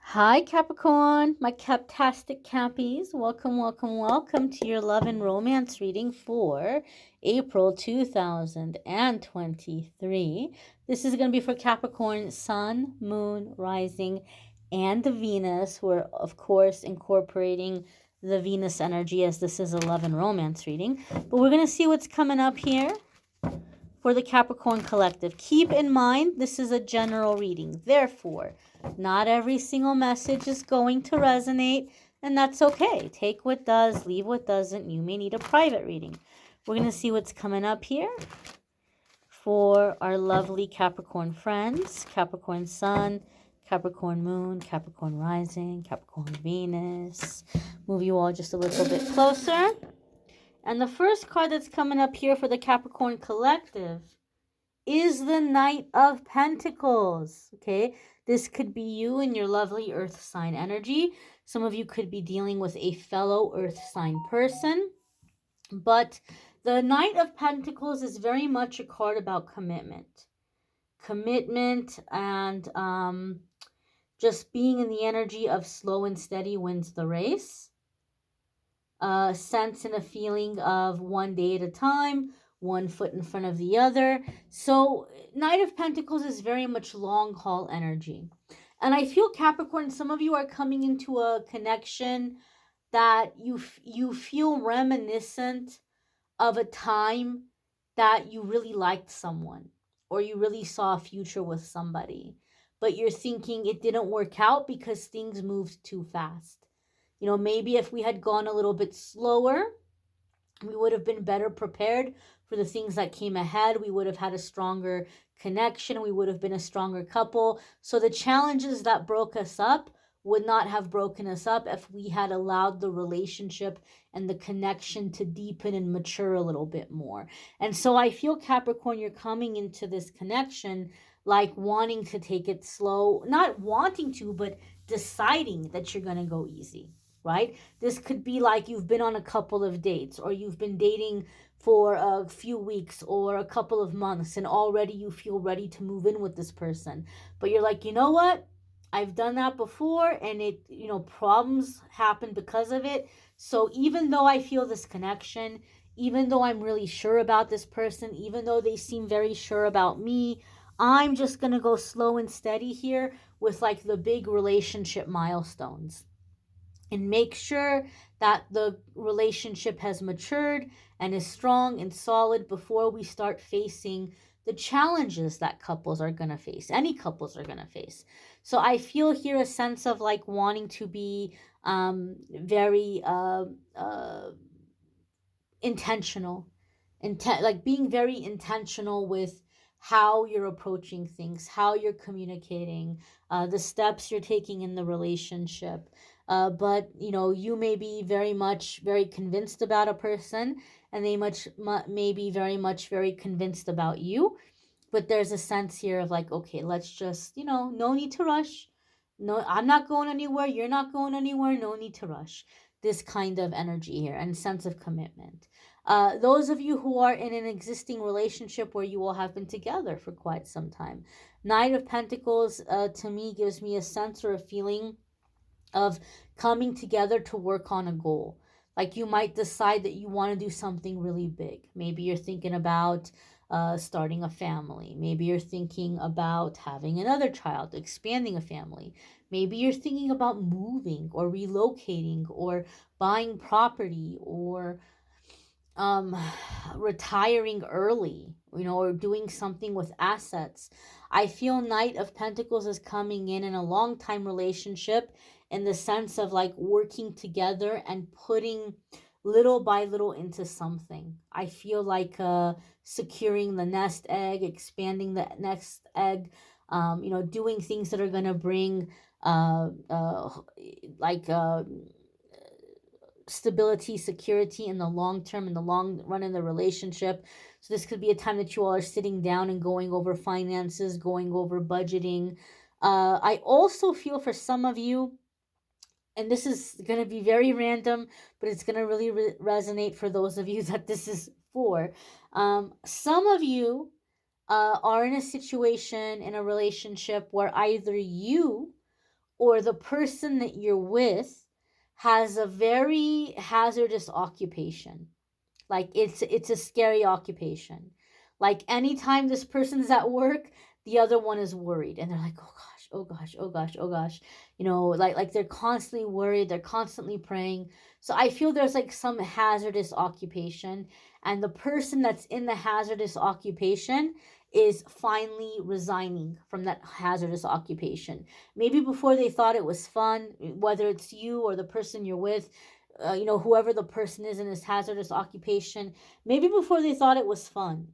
Hi, Capricorn, my Captastic Cappies. Welcome, welcome, welcome to your love and romance reading for April 2023. This is going to be for Capricorn, Sun, Moon, Rising, and the Venus. We're, of course, incorporating the Venus energy as this is a love and romance reading. But we're going to see what's coming up here for the Capricorn collective. Keep in mind, this is a general reading. Therefore, not every single message is going to resonate, and that's okay. Take what does, leave what doesn't. You may need a private reading. We're going to see what's coming up here for our lovely Capricorn friends. Capricorn Sun, Capricorn Moon, Capricorn Rising, Capricorn Venus. Move you all just a little bit closer. And the first card that's coming up here for the Capricorn collective is the Knight of Pentacles. Okay, this could be you and your lovely earth sign energy. Some of you could be dealing with a fellow earth sign person. But the Knight of Pentacles is very much a card about commitment. Commitment and just being in the energy of slow and steady wins the race. A sense and a feeling of one day at a time, one foot in front of the other. So Knight of Pentacles is very much long haul energy. And I feel, Capricorn, some of you are coming into a connection that you feel reminiscent of a time that you really liked someone or you really saw a future with somebody, but you're thinking it didn't work out because things moved too fast. You know, maybe if we had gone a little bit slower, we would have been better prepared for the things that came ahead. We would have had a stronger connection. We would have been a stronger couple. So the challenges that broke us up would not have broken us up if we had allowed the relationship and the connection to deepen and mature a little bit more. And so I feel, Capricorn, you're coming into this connection like wanting to take it slow, not wanting to, but deciding that you're going to go easy. Right? This could be like you've been on a couple of dates, or you've been dating for a few weeks or a couple of months, and already you feel ready to move in with this person. But you're like, you know what? I've done that before, and problems happen because of it. So even though I feel this connection, even though I'm really sure about this person, even though they seem very sure about me, I'm just going to go slow and steady here with like the big relationship milestones, and make sure that the relationship has matured and is strong and solid before we start facing the challenges that couples are going to face, any couples are going to face. So I feel here a sense of like wanting to be very intentional, like being very intentional with how you're approaching things, how you're communicating, the steps you're taking in the relationship. But you may be very convinced about a person, and they may be very convinced about you. But there's a sense here of like, okay, let's just, no need to rush. No, I'm not going anywhere. You're not going anywhere. No need to rush. This kind of energy here and sense of commitment. Those of you who are in an existing relationship where you all have been together for quite some time, Knight of Pentacles to me gives me a sense or a feeling of coming together to work on a goal. Like you might decide that you want to do something really big. Maybe you're thinking about starting a family. Maybe you're thinking about having another child, expanding a family. Maybe you're thinking about moving or relocating or buying property or retiring early, or doing something with assets. I feel Knight of Pentacles is coming in a long time relationship in the sense of like working together and putting little by little into something. I feel like securing the nest egg, expanding the next egg, doing things that are going to bring like stability, security in the long term, in the long run in the relationship. So this could be a time that you all are sitting down and going over finances, going over budgeting. I also feel for some of you, and this is going to be very random, but it's going to really resonate for those of you that this is for. Some of you are in a situation, in a relationship where either you or the person that you're with has a very hazardous occupation. Like it's a scary occupation. Like anytime this person's at work, the other one is worried and they're like, "Oh gosh, oh gosh, oh gosh, oh gosh." Like they're constantly worried, they're constantly praying. So I feel there's like some hazardous occupation, and the person that's in the hazardous occupation is finally resigning from that hazardous occupation. Maybe before they thought it was fun, whether it's you or the person you're with, whoever the person is in this hazardous occupation, maybe before they thought it was fun,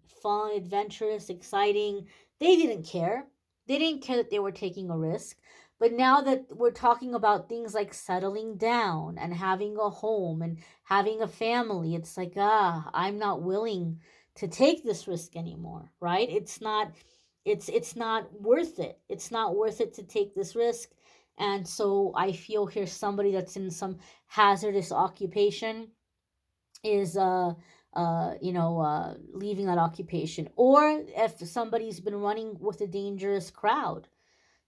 adventurous, exciting, they didn't care. They didn't care that they were taking a risk. But now that we're talking about things like settling down and having a home and having a family, it's like, I'm not willing to take this risk anymore, right? It's not worth it. It's not worth it to take this risk. And so I feel here somebody that's in some hazardous occupation is leaving that occupation, or if somebody's been running with a dangerous crowd.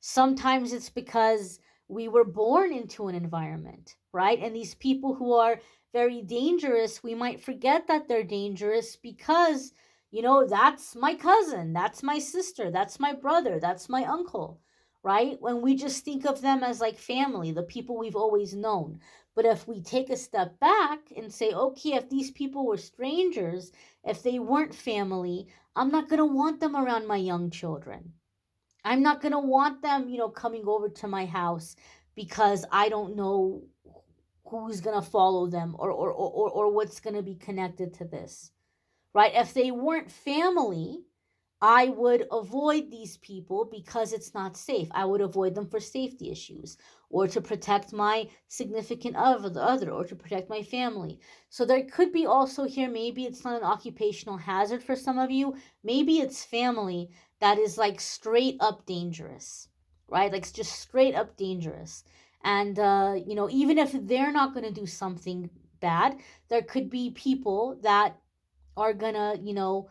Sometimes it's because we were born into an environment, right? And these people who are very dangerous, we might forget that they're dangerous because, that's my cousin, that's my sister, that's my brother, that's my uncle, right? When we just think of them as like family, the people we've always known. But if we take a step back and say, okay, if these people were strangers, if they weren't family, I'm not going to want them around my young children. I'm not going to want them, coming over to my house because I don't know who's going to follow them or what's going to be connected to this, right? If they weren't family, I would avoid these people because it's not safe. I would avoid them for safety issues or to protect my significant other or to protect my family. So there could be also here, maybe it's not an occupational hazard for some of you. Maybe it's family that is like straight up dangerous, right? Like just straight up dangerous. And, even if they're not going to do something bad, there could be people that are gonna do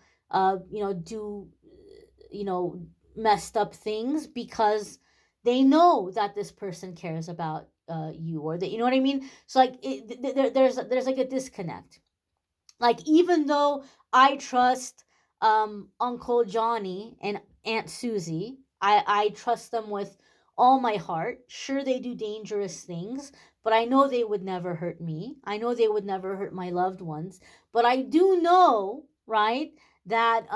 messed up things because they know that this person cares about you, or that, you know what I mean. So like there's like a disconnect. Like, even though I trust Uncle Johnny and Aunt Susie, I trust them with all my heart. Sure, they do dangerous things, but I know they would never hurt me. I know they would never hurt my loved ones. But I do know, right, that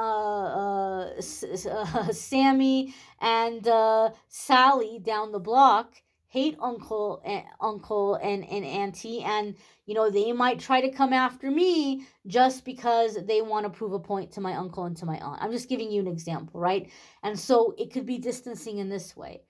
Sammy and Sally down the block hate uncle and auntie, and they might try to come after me just because they want to prove a point to my uncle and to my aunt. I'm just giving you an example, right? And so it could be distancing in this way.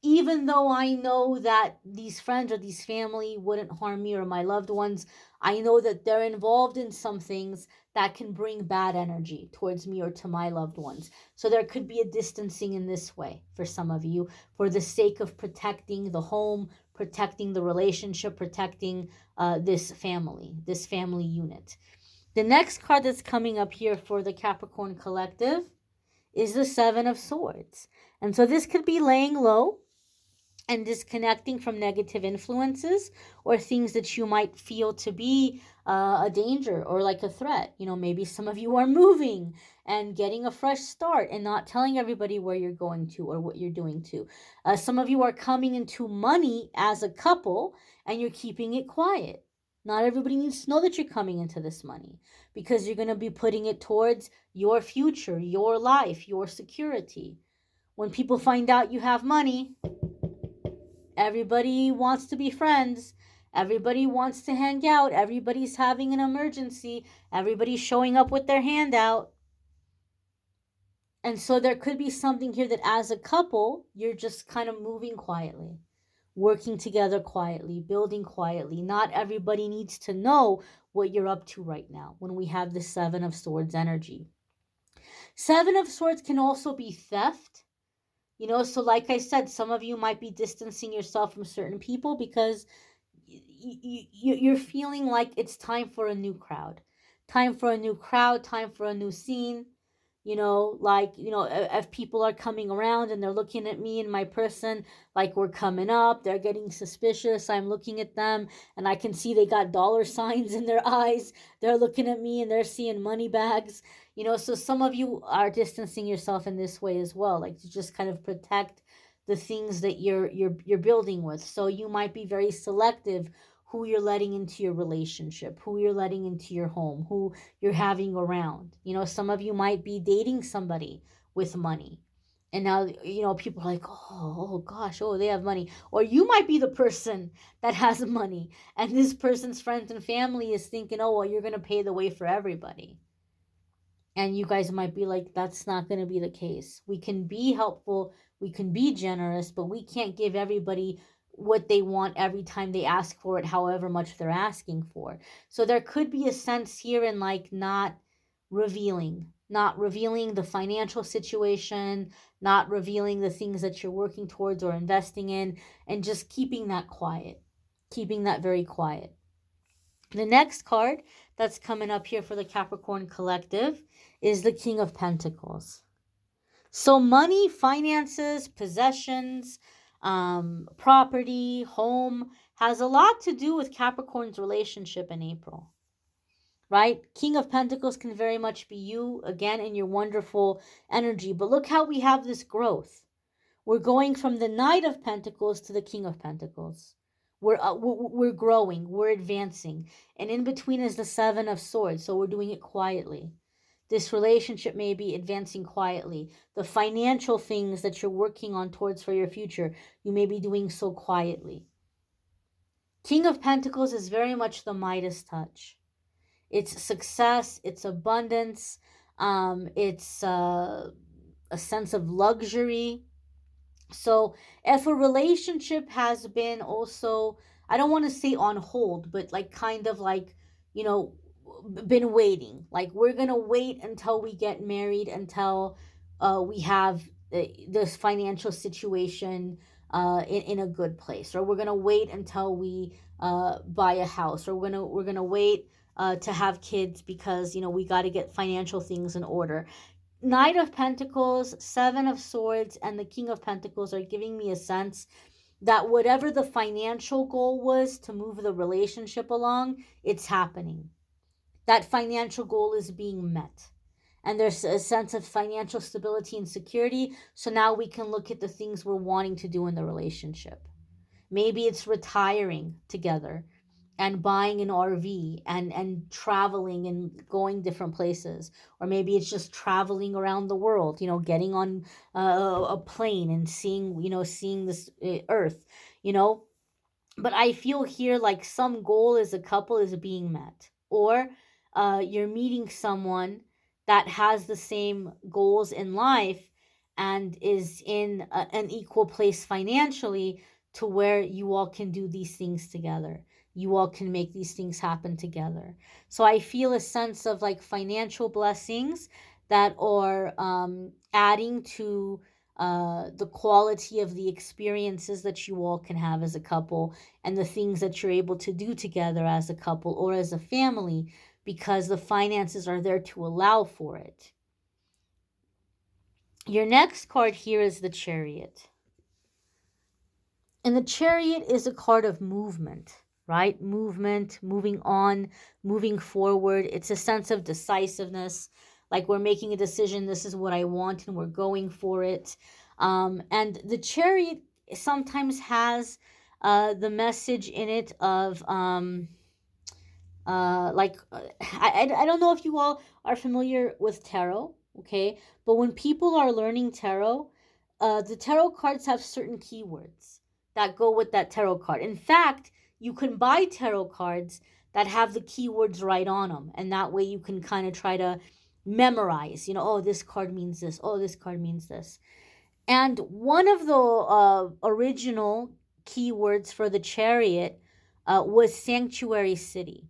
Even though I know that these friends or these family wouldn't harm me or my loved ones, I know that they're involved in some things that can bring bad energy towards me or to my loved ones. So there could be a distancing in this way for some of you, for the sake of protecting the home, protecting the relationship, protecting this family unit. The next card that's coming up here for the Capricorn collective is the Seven of Swords. And so this could be laying low and disconnecting from negative influences or things that you might feel to be a danger or like a threat. Maybe some of you are moving and getting a fresh start and not telling everybody where you're going to or what you're doing to. Some of you are coming into money as a couple and you're keeping it quiet. Not everybody needs to know that you're coming into this money, because you're going to be putting it towards your future, your life, your security. When people find out you have money, everybody wants to be friends. Everybody wants to hang out. Everybody's having an emergency. Everybody's showing up with their hand out. And so there could be something here that as a couple, you're just kind of moving quietly, working together quietly, building quietly. Not everybody needs to know what you're up to right now when we have the Seven of Swords energy. Seven of Swords can also be theft. So like I said, some of you might be distancing yourself from certain people because you're feeling like it's time for a new crowd. Time for a new crowd, time for a new scene. Like, if people are coming around and they're looking at me and my person, like we're coming up, they're getting suspicious. I'm looking at them and I can see they got dollar signs in their eyes. They're looking at me and they're seeing money bags. So some of you are distancing yourself in this way as well, like to just kind of protect the things that you're building with. So you might be very selective who you're letting into your relationship, who you're letting into your home, who you're having around. Some of you might be dating somebody with money. And now, people are like, oh gosh, oh, they have money. Or you might be the person that has money. And this person's friends and family is thinking, oh, well, you're going to pay the way for everybody. And you guys might be like, that's not going to be the case. We can be helpful, we can be generous, but we can't give everybody what they want every time they ask for it, however much they're asking for. So there could be a sense here in like not revealing the financial situation, not revealing the things that you're working towards or investing in, and just keeping that quiet, keeping that very quiet. The next card that's coming up here for the Capricorn collective is the King of Pentacles. So money, finances, possessions, property, home has a lot to do with Capricorn's relationship in April, right? King of Pentacles can very much be you, again, in your wonderful energy. But look how we have this growth. We're going from the Knight of Pentacles to the King of Pentacles. We're growing, we're advancing. And in between is the Seven of Swords, so we're doing it quietly. This relationship may be advancing quietly. The financial things that you're working on towards for your future, you may be doing so quietly. King of Pentacles is very much the Midas touch. It's success, it's abundance, it's a sense of luxury. So if a relationship has been also, I don't want to say on hold, but like kind of like, been waiting. Like we're going to wait until we get married, until we have this financial situation in a good place, or we're going to wait until we buy a house, or we're going to wait to have kids because, we got to get financial things in order. Knight of Pentacles, Seven of Swords, and the King of Pentacles are giving me a sense that whatever the financial goal was to move the relationship along, it's happening. That financial goal is being met. And there's a sense of financial stability and security. So now we can look at the things we're wanting to do in the relationship. Maybe it's retiring together and buying an RV and traveling and going different places. Or maybe it's just traveling around the world, getting on a plane and seeing this earth, But I feel here like some goal as a couple is being met. Or you're meeting someone that has the same goals in life and is in an equal place financially to where you all can do these things together. You all can make these things happen together. So I feel a sense of like financial blessings that are adding to the quality of the experiences that you all can have as a couple and the things that you're able to do together as a couple or as a family, because the finances are there to allow for it. Your next card here is the Chariot. And the Chariot is a card of movement, right? Movement, moving on, moving forward. It's a sense of decisiveness, like we're making a decision, this is what I want, and we're going for it. And the Chariot sometimes has the message in it of I don't know if you all are familiar with tarot, okay? But when people are learning tarot, the tarot cards have certain keywords that go with that tarot card. In fact, you can buy tarot cards that have the keywords right on them, and that way you can kind of try to memorize, oh, this card means this, oh, this card means this. And one of the original keywords for the Chariot was Sanctuary City.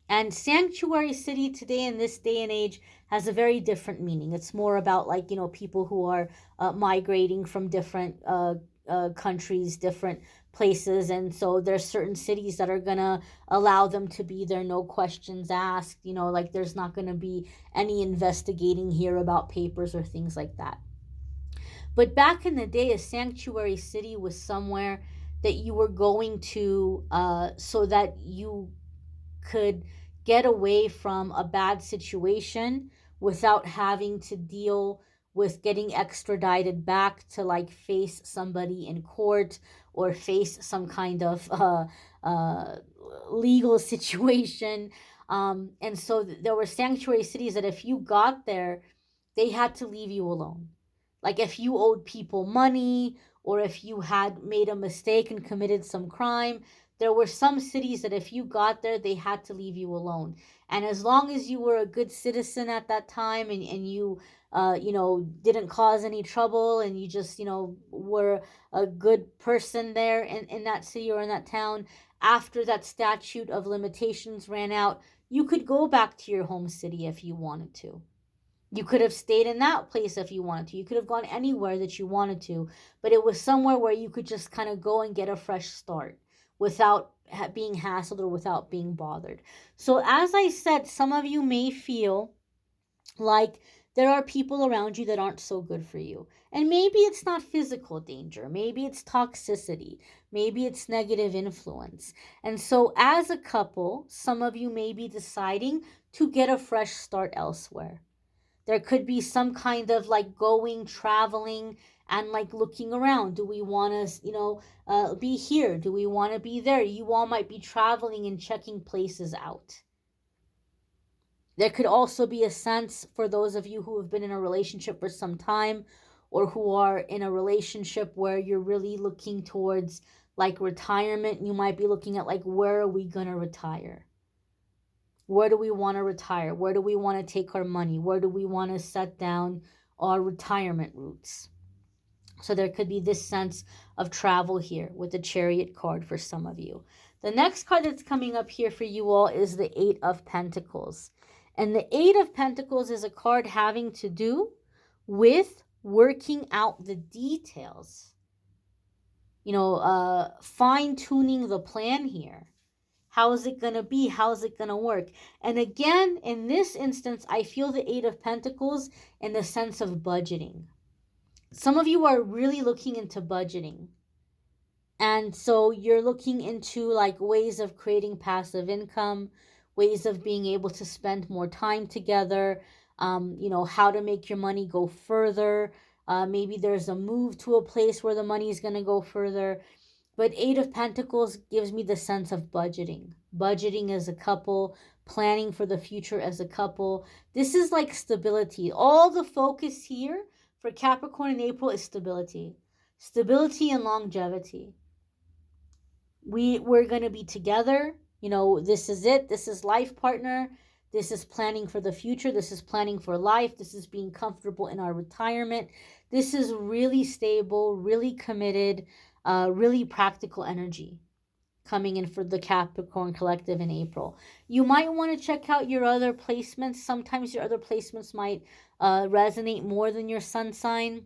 And Sanctuary City today in this day and age has a very different meaning. It's more about like, people who are migrating from different countries, different places, and so there's certain cities that are gonna allow them to be there, no questions asked. Like there's not gonna be any investigating here about papers or things like that. But back in the day, a sanctuary city was somewhere that you were going to so that you could get away from a bad situation without having to deal with getting extradited back to like face somebody in court or face some kind of uh, legal situation. And so there were sanctuary cities that if you got there, they had to leave you alone. Like if you owed people money or if you had made a mistake and committed some crime, there were some cities that if you got there, they had to leave you alone. And as long as you were a good citizen at that time and you, didn't cause any trouble and you just, were a good person there in that city or in that town, after that statute of limitations ran out, you could go back to your home city if you wanted to. You could have stayed in that place if you wanted to. You could have gone anywhere that you wanted to, but it was somewhere where you could just kind of go and get a fresh start without being hassled or without being bothered. So, as I said, some of you may feel like there are people around you that aren't so good for you. And maybe it's not physical danger. Maybe it's toxicity. Maybe it's negative influence. And so, as a couple, some of you may be deciding to get a fresh start elsewhere. There could be some kind of like going, traveling, and like looking around. Do we want to, be here? Do we want to be there? You all might be traveling and checking places out. There could also be a sense for those of you who have been in a relationship for some time or who are in a relationship where you're really looking towards like retirement. You might be looking at like, where are we going to retire? Where do we want to retire? Where do we want to take our money? Where do we want to set down our retirement routes? So there could be this sense of travel here with the Chariot card for some of you. The next card that's coming up here for you all is the Eight of Pentacles. And the Eight of Pentacles is a card having to do with working out the details. Fine-tuning the plan here. How is it going to be? How is it going to work? And again, in this instance, I feel the Eight of Pentacles in the sense of budgeting. Some of you are really looking into budgeting. And so you're looking into like ways of creating passive income, ways of being able to spend more time together, how to make your money go further. Maybe there's a move to a place where the money is going to go further. But Eight of Pentacles gives me the sense of budgeting. Budgeting as a couple, planning for the future as a couple. This is like stability. All the focus here for Capricorn in April is stability. Stability and longevity. We're going to be together. This is it. This is life partner. This is planning for the future. This is planning for life. This is being comfortable in our retirement. This is really stable, really committed, really practical energy coming in for the Capricorn collective in April. You might want to check out your other placements. Sometimes your other placements might resonate more than your sun sign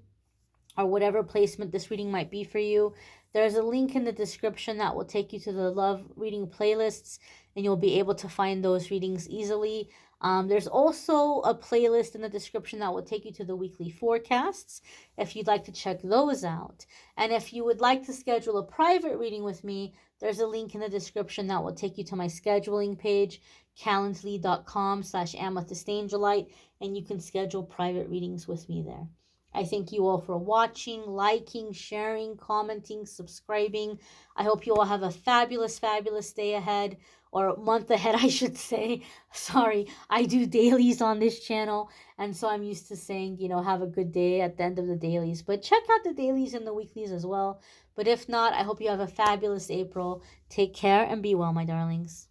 or whatever placement this reading might be for you. There's a link in the description that will take you to the love reading playlists, and you'll be able to find those readings easily. There's also a playlist in the description that will take you to the weekly forecasts if you'd like to check those out. And if you would like to schedule a private reading with me, there's a link in the description that will take you to my scheduling page, calendly.com/amethystangelite, and you can schedule private readings with me there. I thank you all for watching, liking, sharing, commenting, subscribing. I hope you all have a fabulous, fabulous day ahead, or month ahead, I should say. Sorry, I do dailies on this channel, and so I'm used to saying, have a good day at the end of the dailies. But check out the dailies and the weeklies as well. But if not, I hope you have a fabulous April. Take care and be well, my darlings.